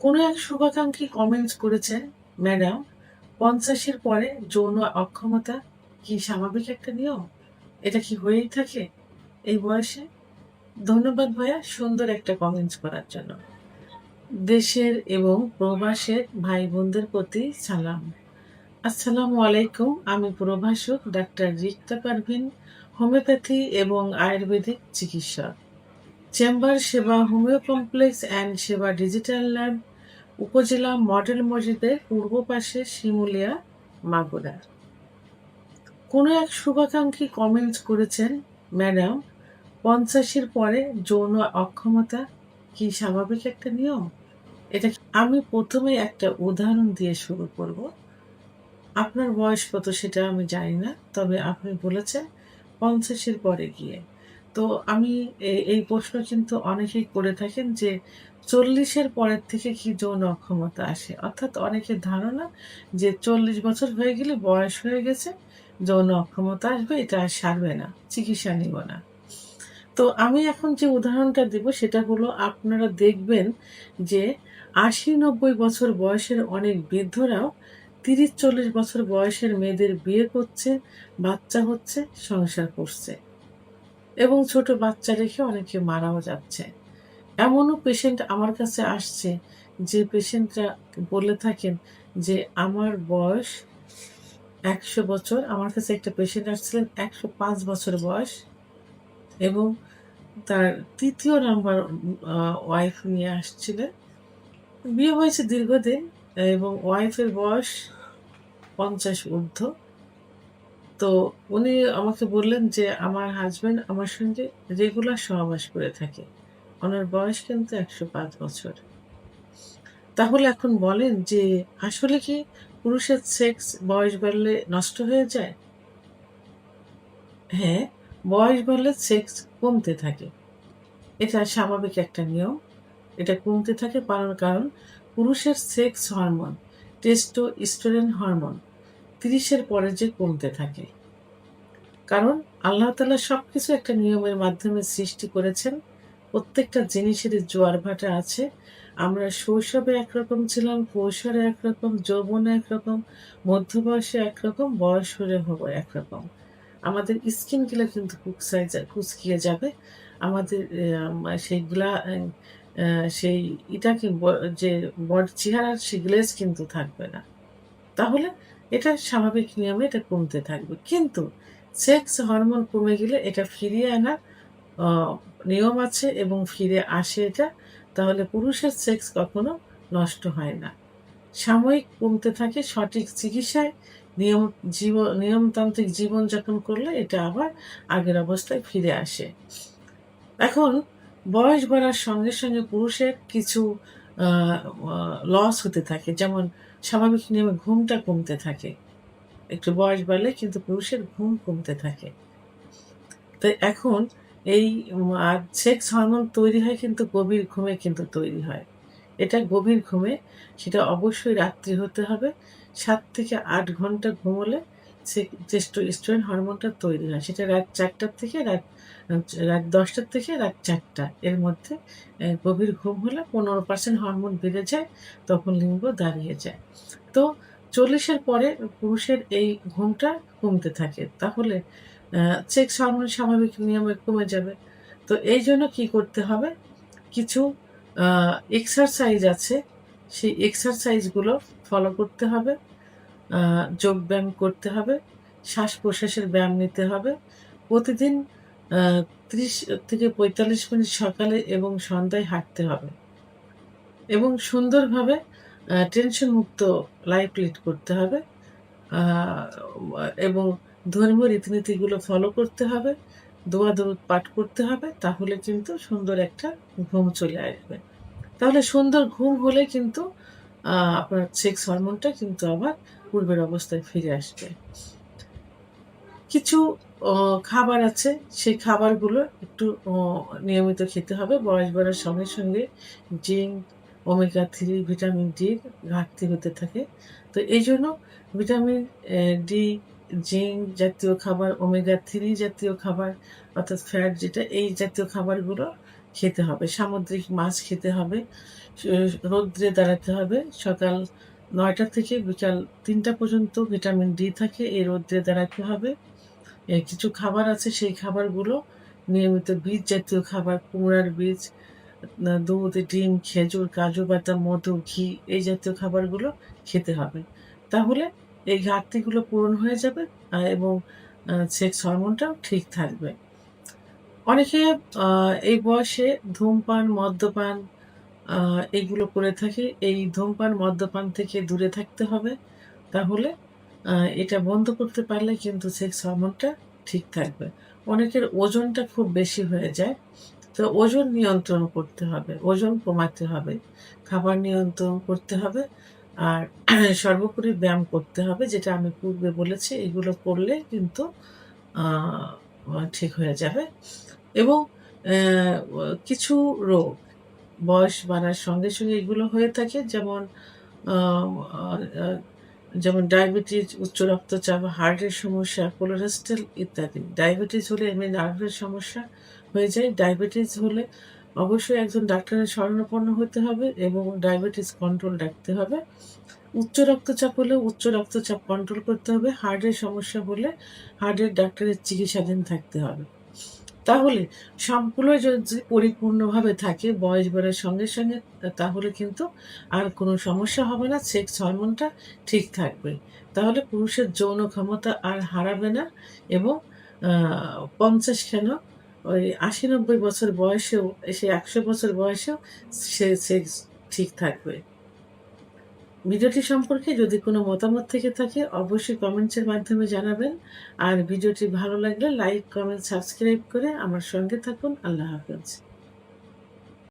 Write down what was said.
কোনো এক শুভাকাঙ্ক্ষী কমেন্টস করেছেন, ম্যাডাম ৫০-এর পরে যৌন অক্ষমতা কি স্বাভাবিক একটা নিয়ম? এটা কি হয়েই থাকে এই বয়সে? ধন্যবাদ ভাইয়া সুন্দর একটা কমেন্টস করার জন্য। দেশের এবং প্রবাসের ভাই বোনদের প্রতি সালাম। আসসালামু আলাইকুম। আমি প্রভাষক ডাক্তার রিক্তা পারভিন, হোমিওপ্যাথি এবং আয়ুর্বেদিক চিকিৎসক। চেম্বার সেবা হোমিও কমপ্লেক্স অ্যান্ড সেবা ডিজিটাল ল্যাব, উপজেলা মডেল মসজিদের পূর্ব পাশে, শিমুলিয়া, মাগুরা। কোনো এক শুভাকাঙ্ক্ষী কমেন্টস করেছেন, ম্যাডাম ৫০-এর পরে যৌন অক্ষমতা কি স্বাভাবিক একটা নিয়ম? আমি প্রথমে একটা উদাহরণ দিয়ে শুরু করব। আপনার বয়স কত সেটা আমি জানি না। তবে আপনি বলেছেন ৫০-এর পরে গিয়ে। তো আমি এই প্রশ্ন কিন্তু অনেকেই করে থাকেন যে ৪০-এর পরের থেকে কি যৌন অক্ষমতা আসে? অর্থাৎ অনেকের ধারণা যে ৪০ বছর হয়ে গেলে বয়স হয়ে গেছে, যৌন অক্ষমতা আসবে, এটা আর সারবে না, চিকিৎসা নিব না। তো আমি এখন যে উদাহরণটা দিব সেটা হলো, আপনারা দেখবেন যে ৮০-৯০ বছর বয়সের অনেক বৃদ্ধরাও ৩০-৪০ বছর বয়সের মেয়েদের বিয়ে করছে, বাচ্চা হচ্ছে, সংসার করছে এবং ছোট বাচ্চা রেখে অনেকে মারাও যাচ্ছে। এমনও পেশেন্ট আমার কাছে আসছে যে পেশেন্টরা বলে থাকেন যে, "আমার বয়স ১০০ বছর।" আমার কাছে একটা পেশেন্ট আসছিলেন ১০৫ বছর বয়স এবং তার ৩য় নাম্বার আ ওয়াইফ নিয়ে আসছিলেন। বিয়ে হয়েছে দীর্ঘদিন এবং ওয়াইফের বয়স ৫০ ঊর্ধ্ব। তো উনি আমাকে বললেন যে, "আমার হাসব্যান্ড আমার সঙ্গে রেগুলার সহবাস করে থাকে। উনার বয়স কিন্তু ১০৫ বছর।" তাহলে এখন বলেন যে, আসলে কি পুরুষের সেক্স বয়স বাড়লে নষ্ট হয়ে যায়? হ্যাঁ, বয়স বাড়লে সেক্স কমতে থাকে। এটা স্বাভাবিক একটা নিয়ম। এটা কমতে থাকে কারণ পুরুষের সেক্স হরমোন, টেস্টোস্টেরন হরমোন ৩০ এর পরে যে কমতে থাকে। কারণ আল্লাহ তাআলা সবকিছু একটা নিয়মের মাধ্যমে সৃষ্টি করেছেন। প্রত্যেকটা জিনিসেরই জোয়ার-ভাটা আছে। আমরা শৈশবে একরকম ছিলাম, কৈশোরে একরকম, যৌবনে একরকম, মধ্য বয়সে একরকম, বয়স হলে হবো একরকম। আমাদের স্কিন গুলা কিন্তু কুঁচকিয়ে যাবে। আমাদের সেইগুলা সেই ইটাকে যে চেহারার সেই গ্লেজ কিন্তু থাকবে না। তাহলে এটা স্বাভাবিক নিয়মে এটা কমতে থাকবে। কিন্তু সেক্স হরমোন কমে গেলে এটা ফিরিয়ে আনার অ নিয়ম আছে এবং ফিরে আসে এটা। তাহলে পুরুষের সেক্স কখনো নষ্ট হয় না। সাময়িক কমতে থাকে, সঠিক চিকিৎসায় নিয়ম নিয়মতান্ত্রিক জীবনযাপন করলে এটা আবার আগের অবস্থায় ফিরে আসে। এখন বয়স বাড়ার সঙ্গে, সঙ্গে পুরুষের কিছু আ আ লস হতে থাকে। যেমন স্বাভাবিক নিয়মে ঘুমটা কমতে থাকে। একটু বয়স বাড়লে কিন্তু পুরুষের ঘুম কমতে থাকে। তো এখন এই সেক্স হরমোন তৈরি হয় কিন্তু গভীর ঘুমে কিন্তু তৈরি হয়। এটা গভীর ঘুমে, সেটা অবশ্যই রাত্রি হতে হবে। ৭ থেকে ৮ ঘন্টা ঘুমোলে টেস্টোস্টেরন হরমোনটা তৈরি হয়। সেটা রাত ৪টা থেকে রাত ১০টা থেকে রাত ৪টা এর মধ্যে গভীর ঘুম হলে ১৫% হরমোন বেড়ে যায়, তখন লিঙ্গ দাঁড়িয়ে যায়। তো ৪০ এর পরে পুরুষের এই ঘুমটা কমতে থাকে। তাহলে আ সেক্স হরমোন স্বাভাবিক নিয়মে কমে যাবে। তো এইজন্য কি করতে হবে? কিছু আ এক্সারসাইজ আছে। সেই এক্সারসাইজ গুলো ফলো করতে হবে। আ যোগব্যায়াম করতে হবে। শ্বাস-প্রশ্বাসের ব্যায়াম নিতে হবে। প্রতিদিন আ ৩০ থেকে ৪৫ মিনিট সকালে এবং সন্ধ্যায় হাঁটতে হবে। এবং সুন্দরভাবে টেনশন মুক্ত লাইফ লিড করতে হবে। আ এবং ধর্মীয় রীতিনীতিগুলো ফলো করতে হবে। দোয়া দরুদ পাঠ করতে হবে। তাহলে কিন্তু সুন্দর একটা ঘুম চলে আসবে। তাহলে সুন্দর ঘুম হলে কিন্তু আপনার সেক্স হরমোনটা কিন্তু আবার পূর্বের অবস্থায় ফিরে আসবে। কিছু অ খাবার আছে, সেই খাবারগুলো একটু নিয়মিত খেতে হবে। বয়স বাড়ার সঙ্গে, সঙ্গে জিঙ্ক, ওমেগা 3, ভিটামিন ডি র ঘাটতি হতে থাকে। তো এইজন্য ভিটামিন ডি, জিঙ্ক জাতীয় খাবার, ওমেগা 3 জাতীয় খাবার, অর্থাৎ ফ্যাট যেটা, এই জাতীয় খাবারগুলো খেতে হবে। সামুদ্রিক মাছ খেতে হবে। রৌদ্রে দাঁড়াতে হবে। সকাল ৯টা থেকে বিকাল ৩টা পর্যন্ত ভিটামিন ডি থাকে। এই রৌদ্রে দাঁড়াতে হবে। কিছু খাবার আছে সেই খাবারগুলো নিয়মিত বীজ জাতীয় খাবার, কুমড়ার বীজ, দুধ, ডিম, খেজুর, কাজু বাদাম, মধু, ঘি এই জাতীয় খাবারগুলো খেতে হবে। তাহলে এই ঘাটতিগুলো পূরণ হয়ে যাবে এবং সেক্স হরমোনটাও ঠিক থাকবে। অনেকে আ এই বয়সে ধূমপান, মদ্যপান আ এগুলো করে থাকে। এই ধূমপান, মদ্যপান থেকে দূরে থাকতে হবে। তাহলে আ এটা বন্ধ করতে পারলে কিন্তু সেক্স হরমোনটা ঠিক থাকবে। অনেকের ওজনটা খুব বেশি হয়ে যায়। তো ওজন নিয়ন্ত্রণ করতে হবে, ওজন কমাতে হবে, খাবার নিয়ন্ত্রণ করতে হবে। আর সর্বোপরি ব্যায়াম করতে হবে যেটা আমি পূর্বে বলেছি। এগুলো করলে কিন্তু আ ঠিক হয়ে যাবে এবং কিছু রোগ বয়স বাড়ার সঙ্গে এগুলো হয়ে থাকে যেমন আ আ আ যেমন ডায়াবেটিস, উচ্চ রক্তচাপ, হার্টের সমস্যা, কোলেস্টেরল ইত্যাদি। ডায়াবেটিস হলে এমনি নার্ভের সমস্যা হয়ে যায়। ডায়াবেটিস হলে অবশ্যই একজন ডাক্তারের শরণাপন্ন হতে হবে এবং ডায়াবেটিস কন্ট্রোল রাখতে হবে। উচ্চ রক্তচাপ হলে উচ্চ রক্তচাপ কন্ট্রোল করতে হবে। হার্টের সমস্যা হলে হার্টের ডাক্তারের চিকিৎসাধীন থাকতে হবে। তাহলে সবগুলো যদি পরিপূর্ণভাবে থাকে বয়স বাড়ার সঙ্গে তাহলে কিন্তু আর কোনো সমস্যা হবে না। সেক্স হরমোনটা ঠিক থাকবে। তাহলে পুরুষের যৌন ক্ষমতা আর হারাবে না এবং আ ৫০ কেন ওই ৮০-৯০ বছর বয়সেও ১০০ বছর বয়সেও সে সেক্স ঠিক থাকবে। ভিডিওটি সম্পর্কে যদি কোনো মতামত থেকে থাকে অবশ্যই কমেন্টসের মাধ্যমে জানাবেন। আর ভিডিওটি ভালো লাগলে লাইক, কমেন্ট, সাবস্ক্রাইব করে আমার সঙ্গে থাকুন। আল্লাহ হাফেজ।